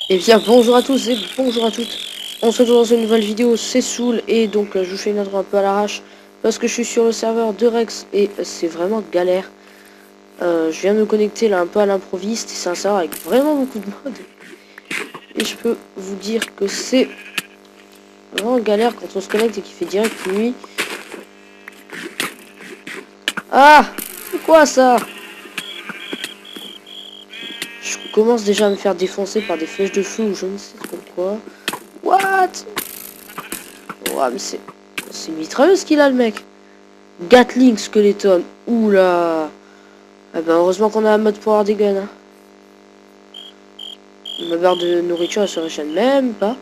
Et bien bonjour à tous et bonjour à toutes. On se retrouve dans une nouvelle vidéo, c'est Soul et donc je vous fais une intro un peu à l'arrache parce que je suis sur le serveur de Rex et c'est vraiment galère. Je viens de me connecter là un peu à l'improviste et c'est un serveur avec vraiment beaucoup de modes. Et je peux vous dire que c'est vraiment galère quand on se connecte et qu'il fait direct nuit. Ah, c'est quoi ça? Je commence déjà à me faire défoncer par des flèches de feu ou je ne sais trop quoi. What? Ouais mais c'est une mitrailleuse qu'il a le mec. Gatling Skeleton. Oula. Ah ben heureusement qu'on a un mode pour avoir des guns. Hein. Ma barre de nourriture elle se régène même pas.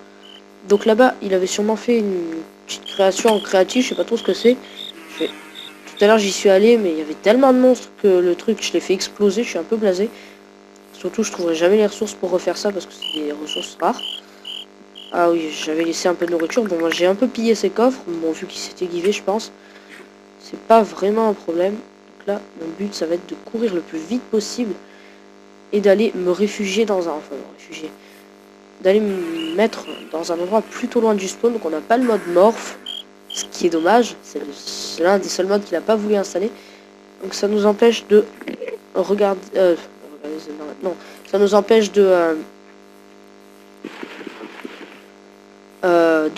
Donc là-bas, il avait sûrement fait une petite création en créatif, je sais pas trop ce que c'est. Tout à l'heure j'y suis allé, mais il y avait tellement de monstres que le truc je l'ai fait exploser, je suis un peu blasé. Surtout je trouverai jamais les ressources pour refaire ça parce que c'est des ressources rares. Ah oui, j'avais laissé un peu de nourriture. Bon moi j'ai un peu pillé ces coffres, bon vu qu'ils s'étaient givé je pense. C'est pas vraiment un problème. Donc là, mon but ça va être de courir le plus vite possible et d'aller me réfugier dans un... Enfin, d'aller me mettre dans un endroit plutôt loin du spawn. Donc on n'a pas le mode morph, ce qui est dommage. C'est l'un des seuls modes qu'il n'a pas voulu installer. Donc ça nous empêche de regarder... non, ça nous empêche de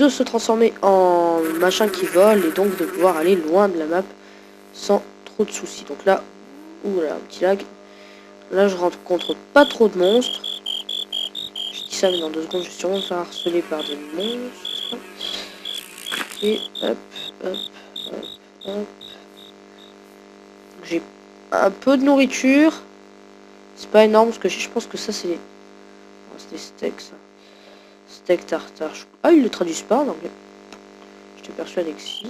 se transformer en machin qui vole et donc de pouvoir aller loin de la map sans trop de soucis. Donc là, oula, un petit lag. Là, je rencontre pas trop de monstres. Je dis ça, mais dans 2 secondes, je vais sûrement me faire harceler par des monstres. Et hop, hop, hop, hop. J'ai un peu de nourriture. C'est pas énorme, parce que je pense que ça, c'est... Oh, c'est des steaks, ça. Steak tartare. Ah, ils le traduisent pas en anglais. J'étais persuadé que si.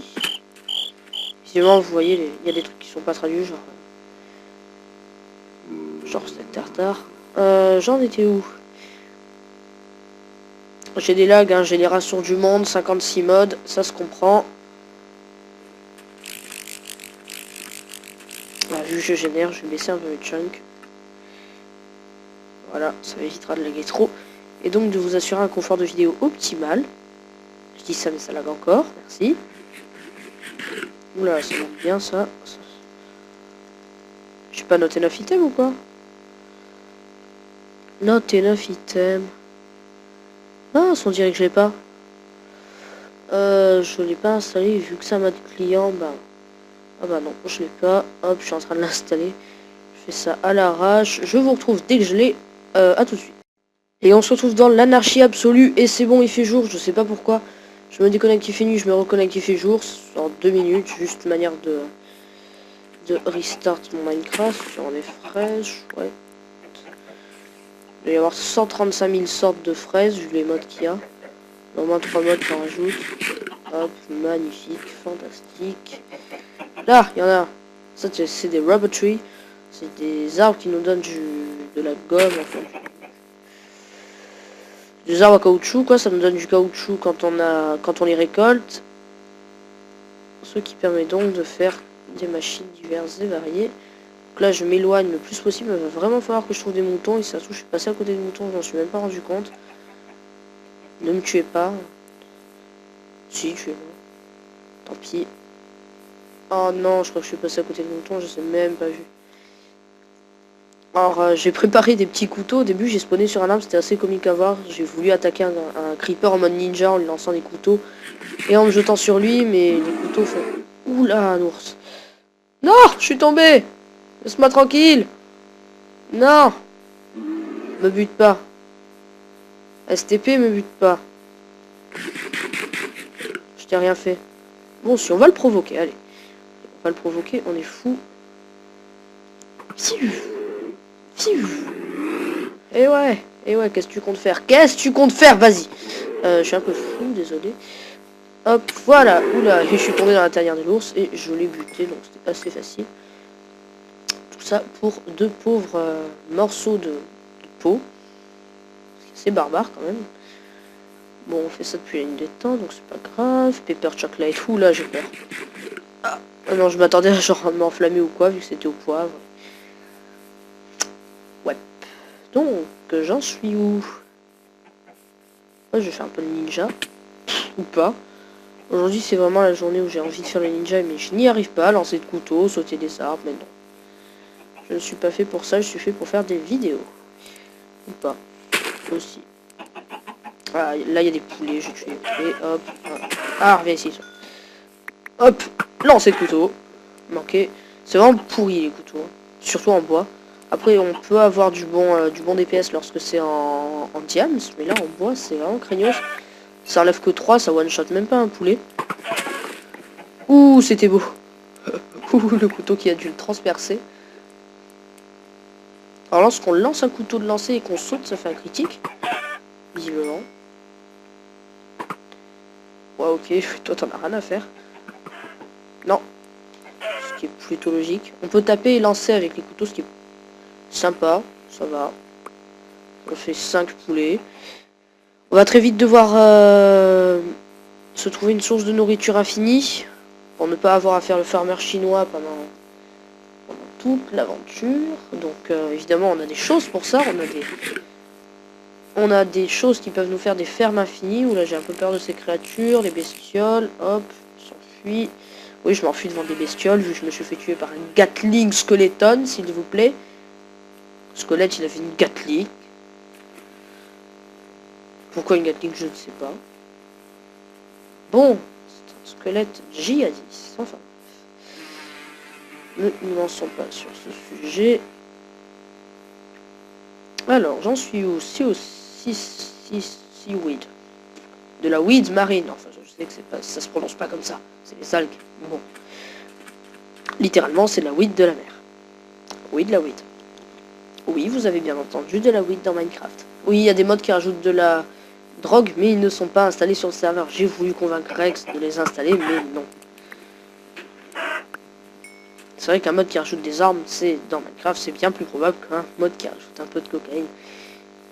Visiblement, vous voyez, il y a des trucs qui sont pas traduits, genre... Genre steak tartare. J'en étais où? J'ai des lags, hein, génération du monde, 56 modes, ça se comprend. Ah, vu que je génère, je vais baisser un peu le chunk. Voilà, ça évitera de laguer trop. Et donc de vous assurer un confort de vidéo optimal. Je dis ça, mais ça lag encore, merci. Oula, ça manque bien ça. J'ai pas noté 9 items ou quoi? Noté 9 items. Ah, on dirait que je l'ai pas. Je l'ai pas installé, vu que ça m'a de client, bah... Ah bah non, je l'ai pas. Hop, je suis en train de l'installer. Je fais ça à l'arrache. Je vous retrouve dès que je l'ai. À tout de suite. Et on se retrouve dans l'anarchie absolue. Et c'est bon, il fait jour. Je sais pas pourquoi. Je me déconnecte, il fait nuit. Je me reconnecte, il fait jour. En 2 minutes. Juste une manière de restart mon Minecraft. On est fraîche. Ouais. Il doit y avoir 135 000 sortes de fraises, vu les modes qu'il y a. Au moins 3 modes qu'on rajoute. Hop, magnifique, fantastique. Là, il y en a. Ça, c'est des rubber trees. C'est des arbres qui nous donnent de la gomme, enfin. Des arbres à caoutchouc, quoi. Ça nous donne du caoutchouc quand on les récolte. Ce qui permet donc de faire des machines diverses et variées. Donc là, je m'éloigne le plus possible. Il va vraiment falloir que je trouve des moutons. Et ça se trouve, je suis passé à côté des moutons. Je m'en suis même pas rendu compte. Ne me tuez pas. Si, tuez-moi. Tant pis. Oh non, je crois que je suis passé à côté des moutons. Je sais même pas vu. Alors, j'ai préparé des petits couteaux. Au début, j'ai spawné sur un arbre, c'était assez comique à voir. J'ai voulu attaquer un creeper en mode ninja en lui lançant des couteaux et en me jetant sur lui, mais les couteaux font... Oula, un ours. Non, je suis tombé. Laisse-moi tranquille. Non. Me bute pas. STP, me bute pas. Je t'ai rien fait. Bon, si, on va le provoquer, allez. On va le provoquer, on est fou. Et ouais, qu'est-ce que tu comptes faire? Qu'est-ce que tu comptes faire? Vas-y. Je suis un peu fou, désolé. Hop, voilà. Oula, je suis tombé dans la tanière de l'ours et je l'ai buté, donc c'était assez facile. Tout ça pour 2 pauvres morceaux de peau. C'est barbare quand même. Bon, on fait ça depuis une des temps, donc c'est pas grave. Pepper chocolate, oula, j'ai peur. Ah non, je m'attendais à genre m'enflammer ou quoi, vu que c'était au poivre. Ouais. Donc, j'en suis où? Ouais, je fais un peu le ninja. Ou pas. Aujourd'hui, c'est vraiment la journée où j'ai envie de faire le ninja, mais je n'y arrive pas. Lancer de couteau, sauter des arbres, mais non. Je ne suis pas fait pour ça, je suis fait pour faire des vidéos. Ou pas. Aussi. Ah, là, il y a des poulets, je tue les poulets. Hop. Ah, reviens ici. Hop. Lancer de couteau. Manqué. C'est vraiment pourri, les couteaux. Hein. Surtout en bois. Après, on peut avoir du bon DPS lorsque c'est en diams, mais là, en bois, c'est vraiment craignos. Ça enlève que 3, ça one-shot même pas un poulet. Ouh, c'était beau. Ouh, le couteau qui a dû le transpercer. Alors, lorsqu'on lance un couteau de lancer et qu'on saute, ça fait un critique. Visiblement. Ouais, ok, toi, t'en as rien à faire. Non. Ce qui est plutôt logique. On peut taper et lancer avec les couteaux, ce qui est sympa. Ça va. On fait 5 poulets. On va très vite devoir se trouver une source de nourriture infinie. Pour ne pas avoir à faire le farmer chinois pendant toute l'aventure. Donc évidemment on a des choses pour ça. On a des choses qui peuvent nous faire des fermes infinies. Où là j'ai un peu peur de ces créatures. Les bestioles. Hop. S'enfuit. Oui, je m'enfuis devant des bestioles. Vu que je me suis fait tuer par un Gatling Skeleton, s'il vous plaît. Squelette, il avait une Gatling. Pourquoi une Gatling, je ne sais pas. Bon, c'est un squelette djihadiste. Enfin, ne nous lançons pas sur ce sujet. Alors, j'en suis où? Seaweed. De la weed marine. Enfin, je sais que c'est pas, ça se prononce pas comme ça. C'est les algues. Bon. Littéralement, c'est de la weed de la mer. Oui, de la weed. Oui, vous avez bien entendu, de la weed dans Minecraft. Oui, il y a des mods qui rajoutent de la drogue, mais ils ne sont pas installés sur le serveur. J'ai voulu convaincre Rex de les installer, mais non. C'est vrai qu'un mode qui rajoute des armes, c'est dans Minecraft, c'est bien plus probable qu'un mode qui rajoute un peu de cocaïne.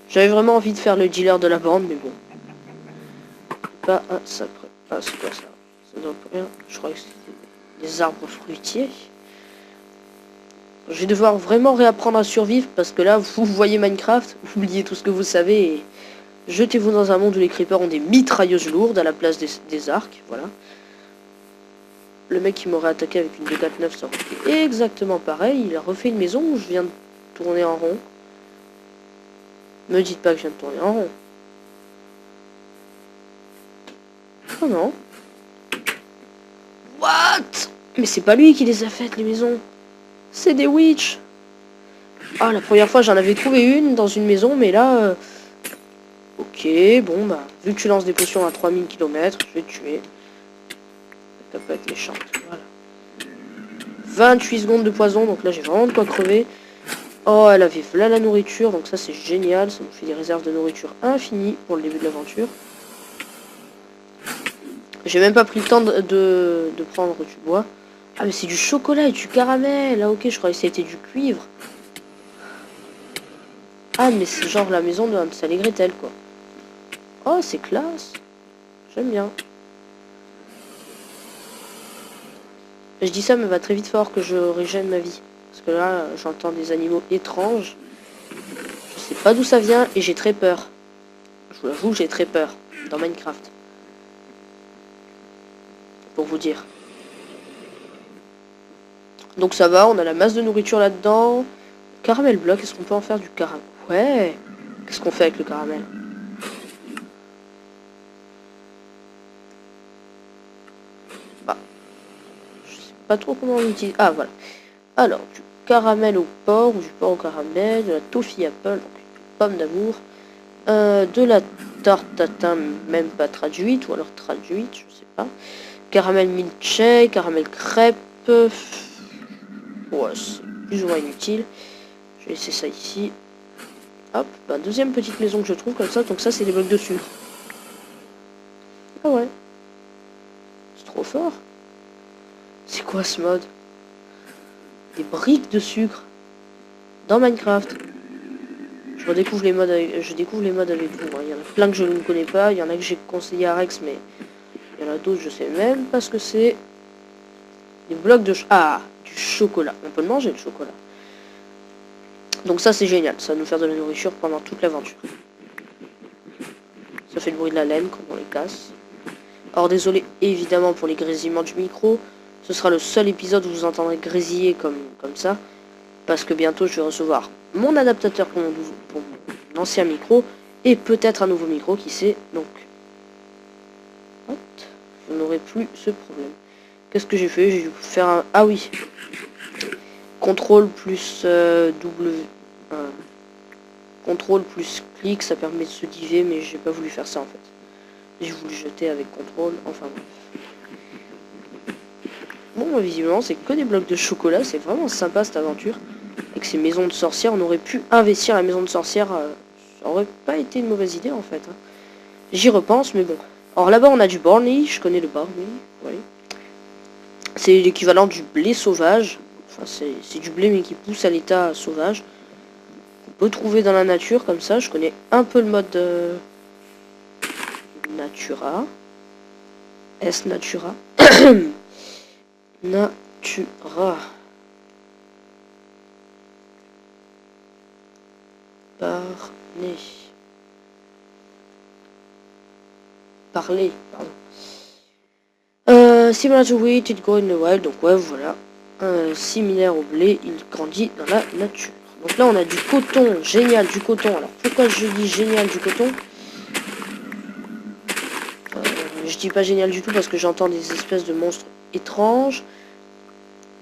J'avais vraiment envie de faire le dealer de la bande, mais bon. Pas un sacré. Ah, c'est quoi ça? Ça doit rien. Je crois que c'est des arbres fruitiers. Je vais devoir vraiment réapprendre à survivre parce que là, vous voyez Minecraft, oubliez tout ce que vous savez et jetez-vous dans un monde où les creepers ont des mitrailleuses lourdes à la place des arcs, voilà. Le mec qui m'aurait attaqué avec une 249, ça aurait été exactement pareil. Il a refait une maison où je viens de tourner en rond. Me dites pas que je viens de tourner en rond. Oh non. What? Mais c'est pas lui qui les a faites, les maisons. C'est des witches. Ah, la première fois, j'en avais trouvé une dans une maison, mais là... Ok, bon, bah, vu que tu lances des potions à 3000 km, je vais te tuer. Ça peut être méchante, voilà. 28 secondes de poison, donc là, j'ai vraiment de quoi crever. Oh, elle avait là la nourriture, donc ça, c'est génial. Ça nous fait des réserves de nourriture infinies pour le début de l'aventure. J'ai même pas pris le temps de prendre du bois. Ah, mais c'est du chocolat et du caramel. Ah, ok, je croyais que c'était du cuivre. Ah, mais c'est genre la maison de Hansel et Gretel, quoi. Oh, c'est classe. J'aime bien. Je dis ça, mais va très vite falloir que je régène ma vie. Parce que là, j'entends des animaux étranges. Je sais pas d'où ça vient et j'ai très peur. Je vous l'avoue, j'ai très peur. Dans Minecraft. Pour vous dire. Donc ça va, on a la masse de nourriture là-dedans. Caramel bloc, est-ce qu'on peut en faire du caramel? Ouais. Qu'est-ce qu'on fait avec le caramel? Bah. Je sais pas trop comment on l'utilise. Ah, voilà. Alors, du caramel au porc, ou du porc au caramel, de la toffee apple, donc une pomme d'amour. De la tarte tatin, même pas traduite, ou alors traduite, je sais pas. Caramel milkshake, caramel crêpe. Ouais, c'est plus ou moins inutile. Je vais laisser ça ici. Hop, bah, deuxième petite maison que je trouve comme ça. Donc ça, c'est des blocs de sucre. Ah ouais. C'est trop fort. C'est quoi ce mode? Des briques de sucre. Dans Minecraft. Je découvre les modes avec vous. Hein. Il y en a plein que je ne connais pas. Il y en a que j'ai conseillé à Rex, mais il y en a d'autres, je sais même pas ce que c'est. Des blocs de... Ah, du chocolat. On peut le manger, le chocolat. Donc ça, c'est génial. Ça va nous faire de la nourriture pendant toute l'aventure. Ça fait le bruit de la laine quand on les casse. Alors désolé évidemment pour les grésillements du micro. Ce sera le seul épisode où vous entendrez grésiller comme ça. Parce que bientôt je vais recevoir mon adaptateur pour mon ancien micro. Et peut-être un nouveau micro, qui sait. Donc, hop, vous n'aurez plus ce problème. Qu'est-ce que j'ai fait? J'ai dû faire un... Ah oui. CTRL plus CTRL plus clic, ça permet de se diver, mais j'ai pas voulu faire ça en fait. J'ai voulu jeter avec CTRL, enfin bref. Bon, visiblement, c'est que des blocs de chocolat, c'est vraiment sympa cette aventure. Avec ces maisons de sorcières, on aurait pu investir la maison de sorcière, ça aurait pas été une mauvaise idée en fait. Hein. J'y repense, mais bon. Alors là-bas, on a du barley, je connais le barley, oui. C'est l'équivalent du blé sauvage. Enfin, c'est du blé mais qui pousse à l'état sauvage. On peut trouver dans la nature comme ça. Je connais un peu le mode Natura. S Natura. Natura. Parler. Parler, pardon. Similar to wheat, it grows in the wild. Donc ouais, voilà. Similaire au blé, il grandit dans la nature. Donc là, on a du coton. Génial, du coton. Alors, pourquoi je dis génial du coton? Je dis pas génial du tout parce que j'entends des espèces de monstres étranges.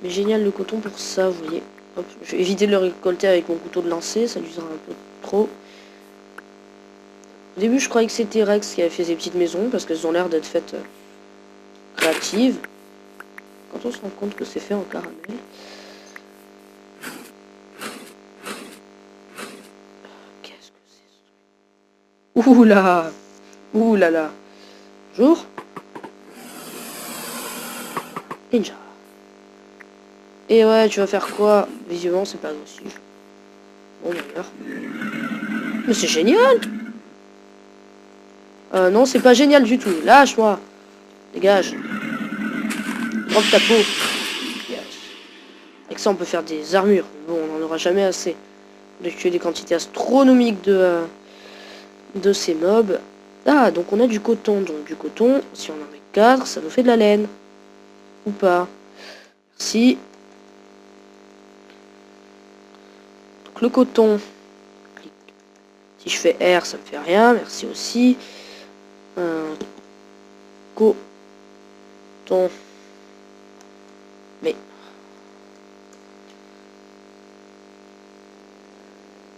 Mais génial le coton pour ça, vous voyez. Hop, je vais éviter de le récolter avec mon couteau de lancer, ça l'usera un peu trop. Au début, je croyais que c'était Rex qui avait fait ces petites maisons parce qu'elles ont l'air d'être faites créatives. Quand on se rend compte que c'est fait en caramel. Qu'est-ce que c'est ce truc? Ouh là! Ouh là là! Bonjour. Ninja. Et ouais, tu vas faire quoi? Visiblement, c'est pas agressif. Bon, d'ailleurs. Mais c'est génial! Non, c'est pas génial du tout. Lâche-moi! Dégage! Drop ta peau! Yes. Avec ça, on peut faire des armures. Bon, on n'en aura jamais assez de tuer des quantités astronomiques de ces mobs. Ah, donc on a du coton. Donc du coton, si on en met 4, ça nous fait de la laine. Ou pas. Merci. Donc le coton. Si je fais R, ça me fait rien. Merci aussi. Coton. Mais...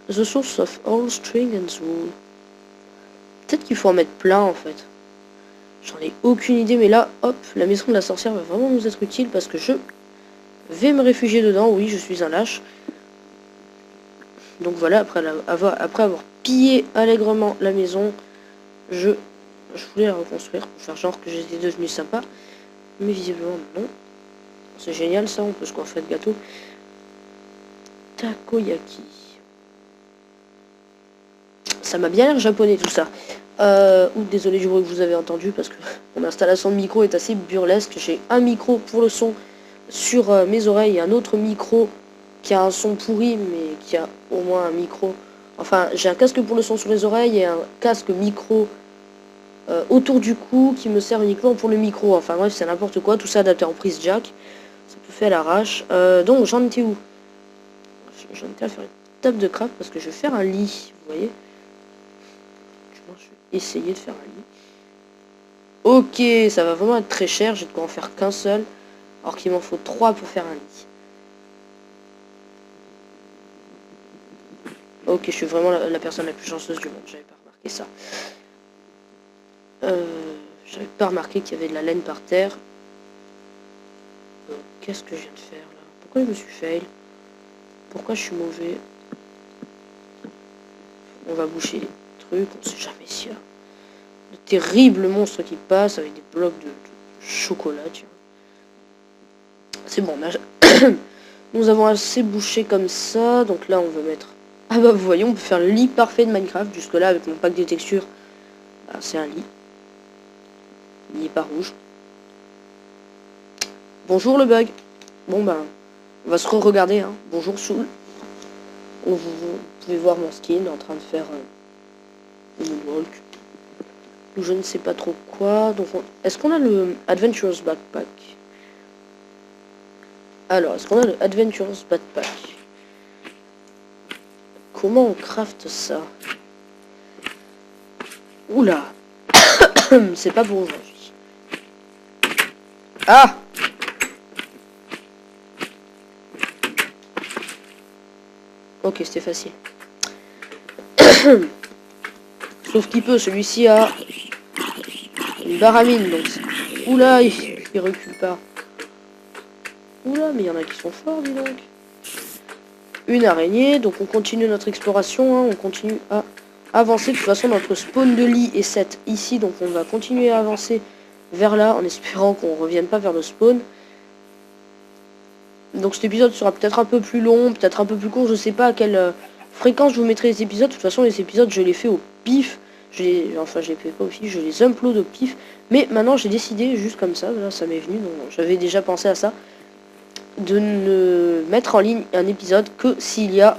The source of all string and wool. Peut-être qu'il faut en mettre plein en fait. J'en ai aucune idée, mais là, hop, la maison de la sorcière va vraiment nous être utile parce que je vais me réfugier dedans. Oui, je suis un lâche. Donc voilà, après avoir pillé allègrement la maison, je voulais la reconstruire pour faire genre que j'étais devenu sympa. Mais visiblement non. C'est génial ça, on peut se coiffer de gâteau. Takoyaki. Ça m'a bien l'air japonais tout ça. Désolé du bruit que vous avez entendu parce que mon installation de micro est assez burlesque. J'ai un micro pour le son sur mes oreilles et un autre micro qui a un son pourri mais qui a au moins un micro. Enfin, j'ai un casque pour le son sur les oreilles et un casque micro autour du cou qui me sert uniquement pour le micro. Enfin bref, c'est n'importe quoi. Tout ça adapté en prise jack. Ça peut faire à l'arrache. Donc j'en étais où? J'en étais à faire une table de craft parce que je vais faire un lit. Vous voyez? Je vais essayer de faire un lit. Ok, ça va vraiment être très cher. J'ai de quoi en faire qu'un seul. Alors qu'il m'en faut 3 pour faire un lit. Ok, je suis vraiment la personne la plus chanceuse du monde. J'avais pas remarqué ça. J'avais pas remarqué qu'il y avait de la laine par terre. Qu'est-ce que je viens de faire là? Pourquoi je me suis fail? Pourquoi je suis mauvais? On va boucher les trucs. On sait jamais s'il y a de terribles monstres qui passent avec des blocs de chocolat. Tiens. C'est bon, nous avons assez bouché comme ça. Donc là, on va mettre... Ah bah, vous voyez, on peut faire le lit parfait de Minecraft. Jusque là, avec mon pack de textures, bah, c'est un lit. Il n'est pas rouge. Bonjour le bug. Bon ben, on va se re-regarder. Hein. Bonjour Soul. Vous pouvez voir mon skin en train de faire une walk. ou je ne sais pas trop quoi. Donc est-ce qu'on a le Adventurous Backpack? Alors, est-ce qu'on a le Adventurous Backpack? Comment on craft ça? Oula. C'est pas bon aujourd'hui. Ah! Ok, c'était facile. Sauf qu'il peut, celui-ci a une baramine, donc... Oula, il recule pas. Oula, mais il y en a qui sont forts, dis donc. Une araignée, donc on continue notre exploration, hein, on continue à avancer. De toute façon, notre spawn de lit est 7 ici, donc on va continuer à avancer vers là, en espérant qu'on revienne pas vers le spawn. Donc cet épisode sera peut-être un peu plus long, peut-être un peu plus court, je sais pas à quelle fréquence je vous mettrai les épisodes. De toute façon, les épisodes, je les fais au pif. Enfin, je les fais pas au pif, je les upload au pif. Mais maintenant, j'ai décidé, juste comme ça, là, ça m'est venu, donc j'avais déjà pensé à ça, de ne mettre en ligne un épisode que s'il y a...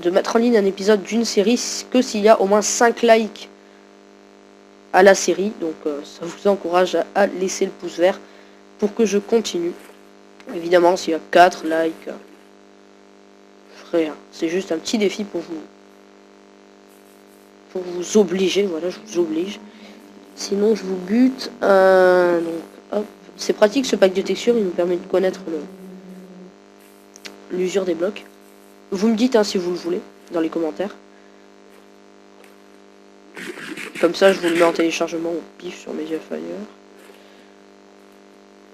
De mettre en ligne un épisode d'une série que s'il y a au moins 5 likes à la série. Donc ça vous encourage à laisser le pouce vert pour que je continue. Évidemment, s'il y a 4 likes, je ferai rien. C'est juste un petit défi pour vous obliger. Voilà, je vous oblige. Sinon, je vous bute. Donc, hop. C'est pratique ce pack de textures, il nous permet de connaître l'usure des blocs. Vous me dites hein, si vous le voulez dans les commentaires. Comme ça, je vous le mets en téléchargement au pif sur Mediafire.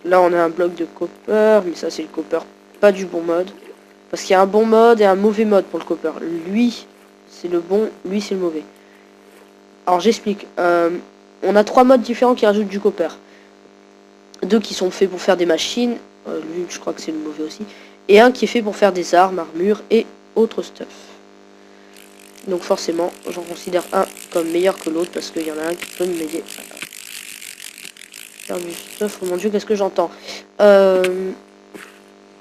Là, on a un bloc de copper, mais ça, c'est le copper pas du bon mode. Parce qu'il y a un bon mode et un mauvais mode pour le copper. Lui, c'est le bon, lui, c'est le mauvais. Alors, j'explique. On a 3 modes différents qui rajoutent du copper. 2 qui sont faits pour faire des machines. Lui, je crois que c'est le mauvais aussi. Et un qui est fait pour faire des armes, armures et autres stuff. Donc forcément, j'en considère un comme meilleur que l'autre parce qu'il y en a un qui peut m'aider à faire du stuff. Oh mon dieu, qu'est-ce que j'entends. Je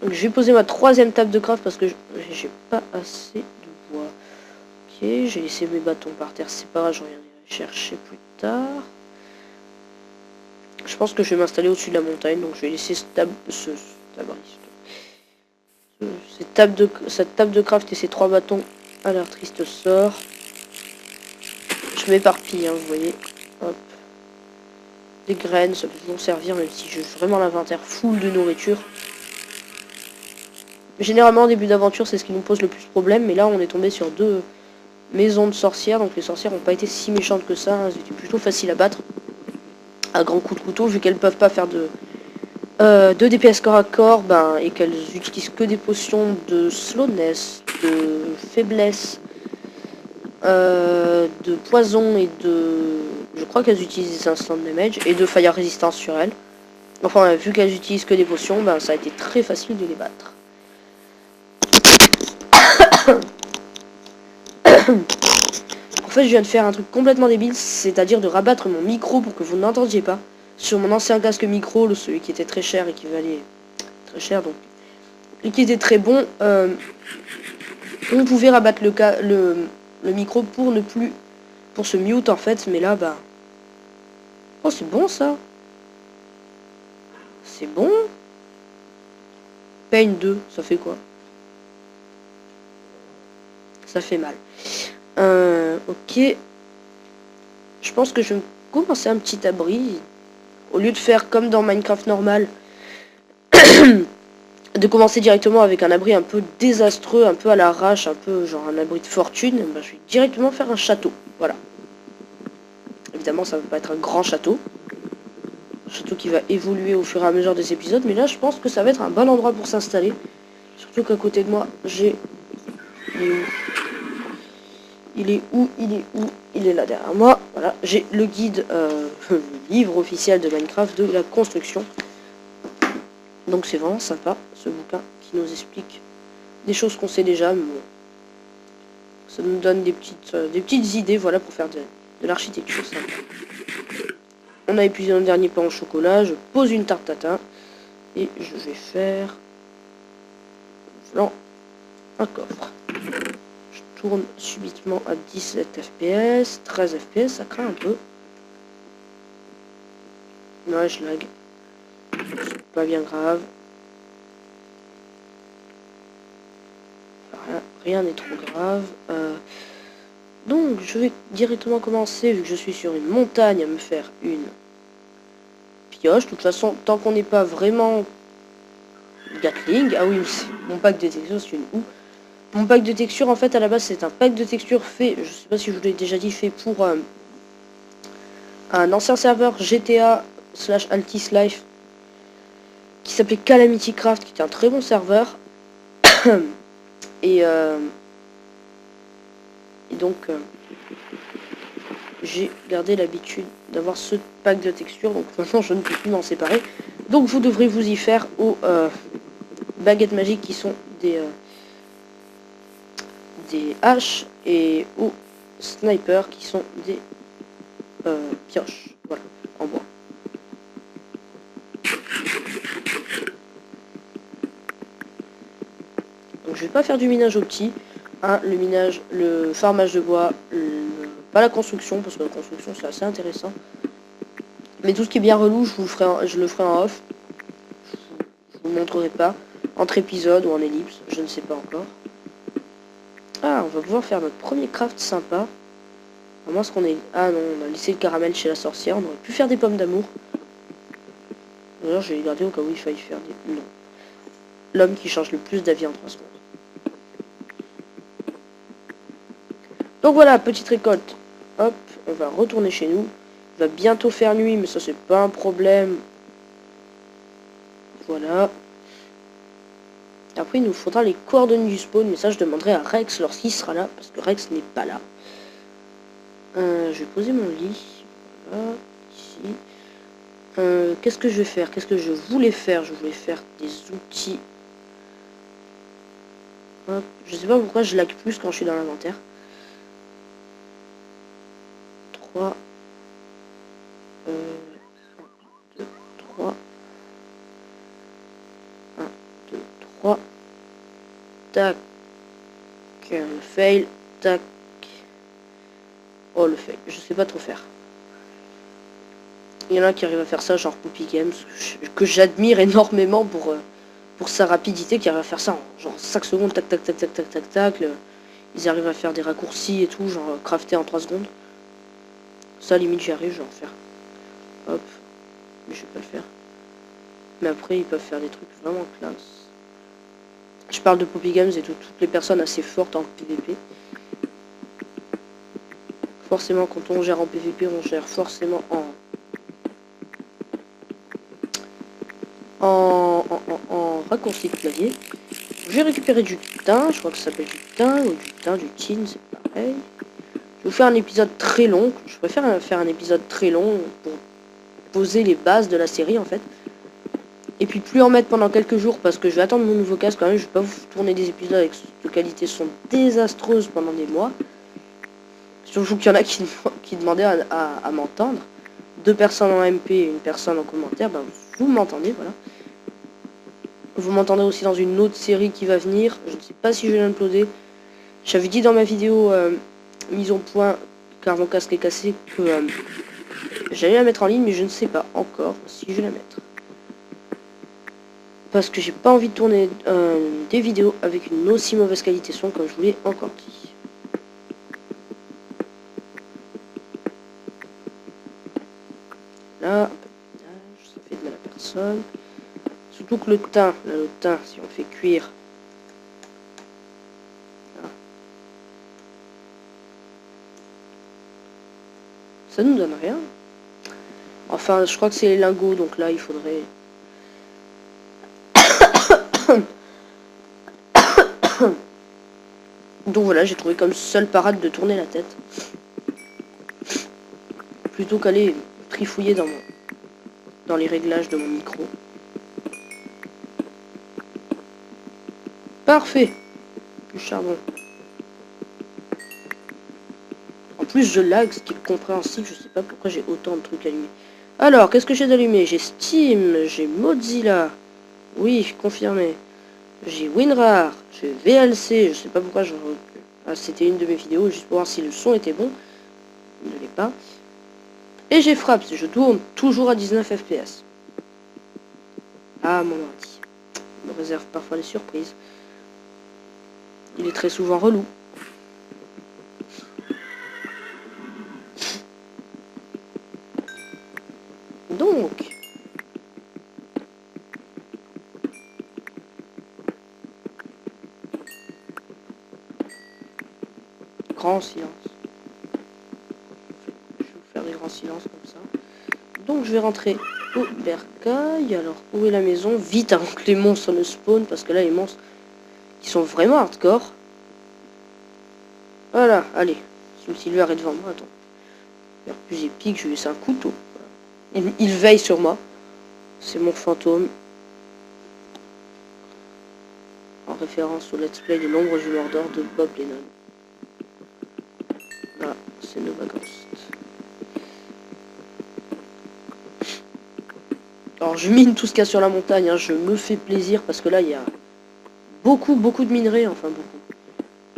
vais poser ma 3e table de craft parce que j'ai pas assez de bois. Ok, j'ai laissé mes bâtons par terre, c'est pas grave, je reviendrai chercher plus tard. Je pense que je vais m'installer au-dessus de la montagne, donc je vais laisser cette table de craft et ces 3 bâtons à leur triste sort. Je m'éparpille, hein, vous voyez. Hop. Des graines, ça peut toujours servir, même si j'ai vraiment l'inventaire full de nourriture. Généralement, en début d'aventure, c'est ce qui nous pose le plus de problème, mais là, on est tombé sur 2 maisons de sorcières, donc les sorcières n'ont pas été si méchantes que ça, hein, elles étaient plutôt faciles à battre. À grands coups de couteau, vu qu'elles peuvent pas faire de DPS corps à corps, ben, et qu'elles utilisent que des potions de slowness, de faiblesse, de poison et de... Je crois qu'elles utilisent des instant damage et de fire résistance sur elles. Enfin, vu qu'elles utilisent que des potions, ben, ça a été très facile de les battre. En fait, je viens de faire un truc complètement débile, c'est-à-dire de rabattre mon micro pour que vous n'entendiez pas. Sur mon ancien casque micro, celui qui était très cher et qui valait très cher, donc, et qui était très bon, on pouvait rabattre le micro pour ne plus... pour se mute en fait, mais là, bah... Oh, c'est bon ça. C'est bon. Pain 2, ça fait quoi? Ça fait mal. Ok. Je pense que je vais commencer un petit abri. Au lieu de faire comme dans Minecraft normal, de commencer directement avec un abri un peu désastreux, un peu à l'arrache, un peu genre un abri de fortune, bah, je vais directement faire un château. Voilà. Évidemment, ça va pas être un grand château. Un château qui va évoluer au fur et à mesure des épisodes, mais là, je pense que ça va être un bon endroit pour s'installer. Surtout qu'à côté de moi, j'ai... Il est où? Il est là derrière moi. Voilà, j'ai le guide, le livre officiel de Minecraft de la construction. Donc c'est vraiment sympa, ce bouquin qui nous explique des choses qu'on sait déjà, mais bon, ça nous donne des petites idées, voilà, pour faire de l'architecture sympa. On a épuisé un dernier pain au chocolat, je pose une tarte tatin et je vais faire un coffre. Je tourne subitement à 17 fps, 13 fps, ça craint un peu. Ouais, je lag. C'est pas bien grave. Rien n'est trop grave. Donc, je vais directement commencer, vu que je suis sur une montagne, à me faire une pioche. De toute façon, tant qu'on n'est pas vraiment Gatling. Ah oui, mon pack de textures, c'est une ou. Mon pack de textures, en fait, à la base, c'est un pack de textures fait, je sais pas si je vous l'ai déjà dit, fait pour un ancien serveur GTA / Altis Life qui s'appelait Calamity Craft, qui était un très bon serveur. Et donc, j'ai gardé l'habitude d'avoir ce pack de textures, donc maintenant je ne peux plus m'en séparer. Donc vous devrez vous y faire aux baguettes magiques qui sont des haches et aux snipers qui sont des pioches, voilà, en bois. Donc je vais pas faire du minage au petit, hein, le minage, le farmage de bois, pas la construction, parce que la construction c'est assez intéressant. Mais tout ce qui est bien relou, je le ferai en off. Je vous montrerai pas, entre épisodes ou en ellipse, je ne sais pas encore. Ah, on va pouvoir faire notre premier craft sympa. À moins qu'on ait... Ah non, on a laissé le caramel chez la sorcière, on aurait pu faire des pommes d'amour. D'ailleurs, je vais les garder au cas où il faille faire des... Non. L'homme qui change le plus d'avis en 3 secondes. Donc voilà, petite récolte. Hop, on va retourner chez nous. Il va bientôt faire nuit, mais ça c'est pas un problème. Voilà. Après, il nous faudra les coordonnées du spawn, mais ça je demanderai à Rex lorsqu'il sera là, parce que Rex n'est pas là. Je vais poser mon lit. Voilà, ici. Qu'est-ce que je vais faire? Qu'est-ce que je voulais faire? Je voulais faire des outils. Hop. Je sais pas pourquoi je lag plus quand je suis dans l'inventaire. 3. 1, 2, 3. 1, 2, 3. Tac. Le fail. Tac. Oh, le fail. Je sais pas trop faire. Il y en a qui arrivent à faire ça, genre Poppy Games, que j'admire énormément pour sa rapidité, qui arrive à faire ça en genre 5 secondes, tac tac tac tac tac tac tac. Ils arrivent à faire des raccourcis et tout, genre crafter en 3 secondes. Ça, limite, j'y arrive, je vais en faire. Hop. Mais je vais pas le faire. Mais après, ils peuvent faire des trucs vraiment classe. Je parle de Poppy Games et de toutes les personnes assez fortes en PVP. Forcément, quand on gère en PVP, on gère forcément en raccourci de clavier. J'ai récupéré du thym, je crois que ça s'appelle du thym ou du thym, du tin, c'est pareil. Je vais vous faire un épisode très long, je préfère faire un épisode très long pour poser les bases de la série en fait. Et puis plus en mettre pendant quelques jours parce que je vais attendre mon nouveau casque quand même, je vais pas vous tourner des épisodes avec de qualité son désastreuse pendant des mois. Surtout qu'il y en a qui demandaient à m'entendre. 2 personnes en MP et une personne en commentaire, ben, vous m'entendez, voilà. Vous m'entendez aussi dans une autre série qui va venir. Je ne sais pas si je vais l'uploader. J'avais dit dans ma vidéo mise au point, car mon casque est cassé, que j'allais la mettre en ligne, mais je ne sais pas encore si je vais la mettre. Parce que j'ai pas envie de tourner des vidéos avec une aussi mauvaise qualité son, comme je vous l'ai encore dit. Là, un peu de ménage, ça fait de mal à personne. Surtout que le thym, si on fait cuire, là, ça nous donne rien. Enfin, je crois que c'est les lingots, donc là, il faudrait... Donc voilà, j'ai trouvé comme seule parade de tourner la tête. Plutôt qu'aller trifouiller dans les réglages de mon micro. Parfait. Du charbon. En plus, je lag, ce qui est compréhensible. Je sais pas pourquoi j'ai autant de trucs allumés. Alors, qu'est-ce que j'ai d'allumé? J'ai Steam, j'ai Mozilla. Oui, confirmé. J'ai WinRAR, j'ai VLC. Je sais pas pourquoi je C'était une de mes vidéos, juste pour voir si le son était bon. Il ne l'est pas. Et j'ai frappé, je tourne toujours à 19 FPS. Ah, mon ordi. Il me réserve parfois des surprises. Il est très souvent relou. Donc... Grand silence. Je vais vous faire des grands silences comme ça. Donc je vais rentrer au bercail. Alors, où est la maison? Vite avant que les monstres ne spawnent, parce que là, les monstres, ils sont vraiment hardcore. Voilà, allez. Silver est devant moi, attends. Faire plus épique, je lui laisse un couteau. Il veille sur moi. C'est mon fantôme. En référence au let's play de l'ombre du Mordor de Bob Lennon. Là, c'est Nova Ghost. Alors je mine tout ce qu'il y a sur la montagne, hein. Je me fais plaisir parce que là il y a beaucoup de minerais, enfin beaucoup.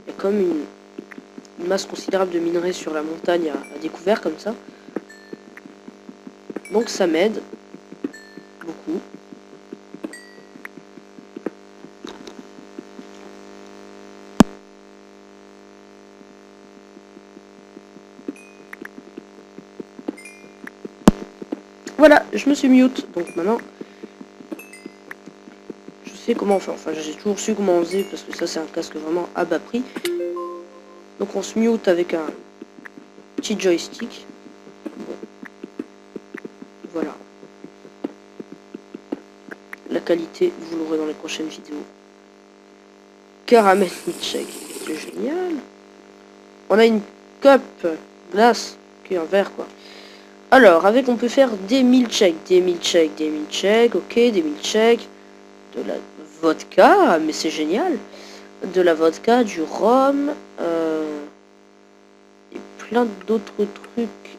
Il y a comme une masse considérable de minerais sur la montagne à découvert comme ça. Donc ça m'aide beaucoup. Voilà, je me suis mute, donc maintenant je sais comment faire. Enfin j'ai toujours su comment on faisait parce que ça c'est un casque vraiment à bas prix. Donc on se mute avec un petit joystick. Bon. Voilà. La qualité, vous l'aurez dans les prochaines vidéos. Caramel milkshake, c'est génial. On a une cup glace, qui est un verre quoi. Alors, avec on peut faire des milkshakes, ok, des milkshakes, de la vodka, mais c'est génial. De la vodka, du rhum, et plein d'autres trucs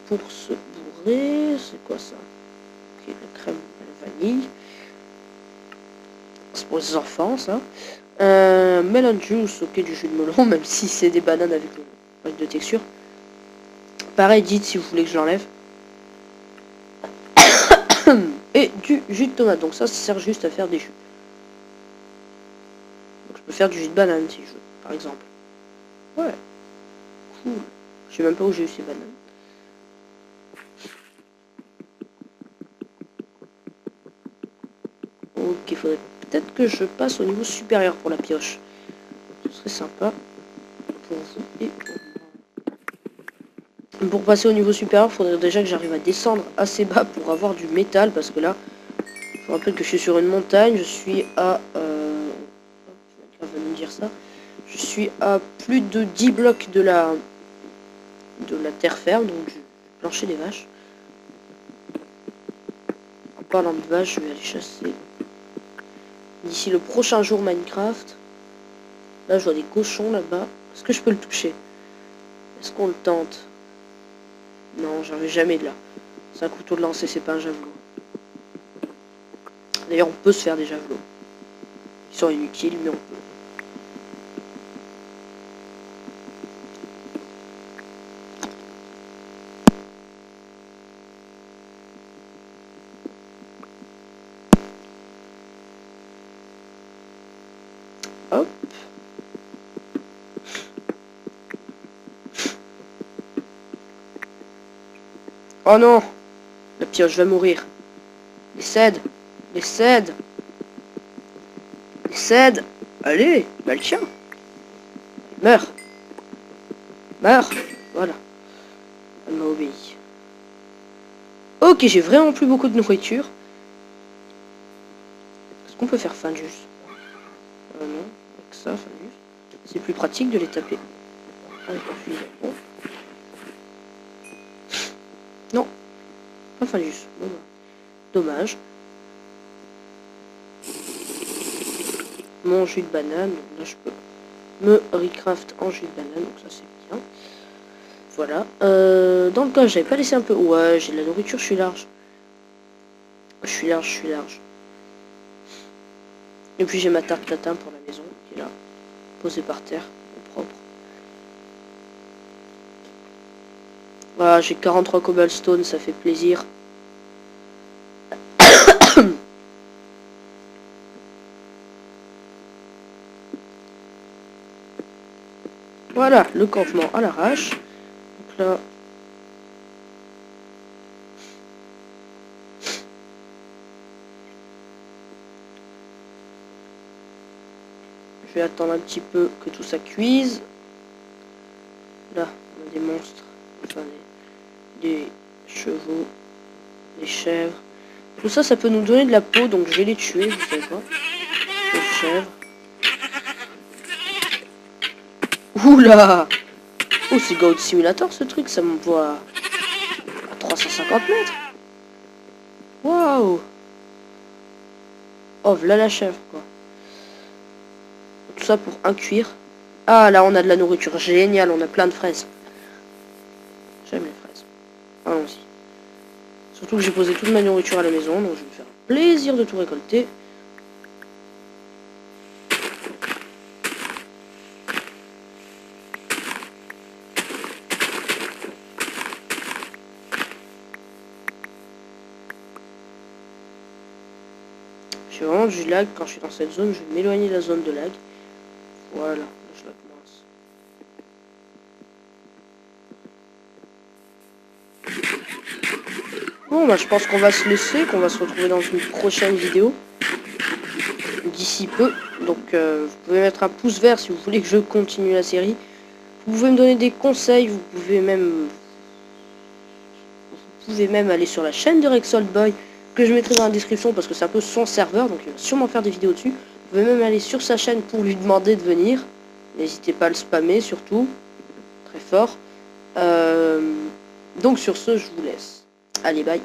pour se bourrer. C'est quoi ça? Ok, la crème à la vanille. C'est pour les enfants, ça. Melon juice, ok, du jus de melon, même si c'est des bananes avec de texture. Pareil, dites si vous voulez que je l'enlève. Et du jus de tomate, donc ça sert juste à faire des jus. Donc je peux faire du jus de banane si je veux, par exemple. Ouais, cool. Je sais même pas où j'ai eu ces bananes. Ok, il faudrait peut-être que je passe au niveau supérieur pour la pioche. Ce serait sympa pour vous et pour moi. Pour passer au niveau supérieur, il faudrait déjà que j'arrive à descendre assez bas pour avoir du métal, parce que là, je vous rappelle que je suis sur une montagne, je suis à... va nous dire ça. Je suis à plus de 10 blocs de la terre ferme, donc du plancher des vaches. En parlant de vaches, je vais aller chasser. D'ici le prochain jour Minecraft. Là, je vois des cochons là-bas. Est-ce que je peux le toucher? Est-ce qu'on le tente? Non, j'en vais jamais de là. C'est un couteau de lancer, c'est pas un javelot. D'ailleurs, on peut se faire des javelots. Ils sont inutiles, mais on peut. Hop. Oh non! La pioche va mourir. Les cèdes! Les cèdes! Les cèdes! Allez! Bah le tien! Meurs! Meurs! Voilà. Elle m'a obéi. Ok, j'ai vraiment plus beaucoup de nourriture. Est-ce qu'on peut faire Findus? Non, avec ça, Findus. C'est plus pratique de les taper. Avec un fusil à pompe. Non, pas Findus. Bon, dommage. Mon jus de banane, donc là je peux me recraft en jus de banane, donc ça c'est bien. Voilà. Dans le cas, j'avais pas laissé un peu. Ouais, j'ai de la nourriture, je suis large. Je suis large. Et puis j'ai ma tarte tatin pour la maison, qui est là, posée par terre, au propre. Voilà, j'ai 43 cobblestone, ça fait plaisir. Voilà, le campement à l'arrache. Donc là... Je vais attendre un petit peu que tout ça cuise. Là, on a des monstres. Enfin, des chevaux, des chèvres. Tout ça, ça peut nous donner de la peau, donc je vais les tuer, vous savez quoi. Les chèvres. Oula! Oh, c'est Goat Simulator ce truc, ça m'envoie à 350 mètres. Waouh! Oh, voilà la chèvre, quoi. Tout ça pour un cuir. Ah, là, on a de la nourriture. Génial, on a plein de fraises. J'aime les fraises. Allons-y. Surtout que j'ai posé toute ma nourriture à la maison, donc je vais me faire plaisir de tout récolter. J'ai vraiment du lag quand je suis dans cette zone. Je vais m'éloigner de la zone de lag. Voilà, là, je la commence. Bon, bah, je pense qu'on va se laisser, qu'on va se retrouver dans une prochaine vidéo. D'ici peu. Donc, vous pouvez mettre un pouce vert si vous voulez que je continue la série. Vous pouvez me donner des conseils. Vous pouvez même aller sur la chaîne de Rexoldboy, que je mettrai dans la description parce que c'est un peu son serveur. Donc, il va sûrement faire des vidéos dessus. Vous pouvez même aller sur sa chaîne pour lui demander de venir. N'hésitez pas à le spammer, surtout. Très fort. Donc, sur ce, je vous laisse. Allez, bye.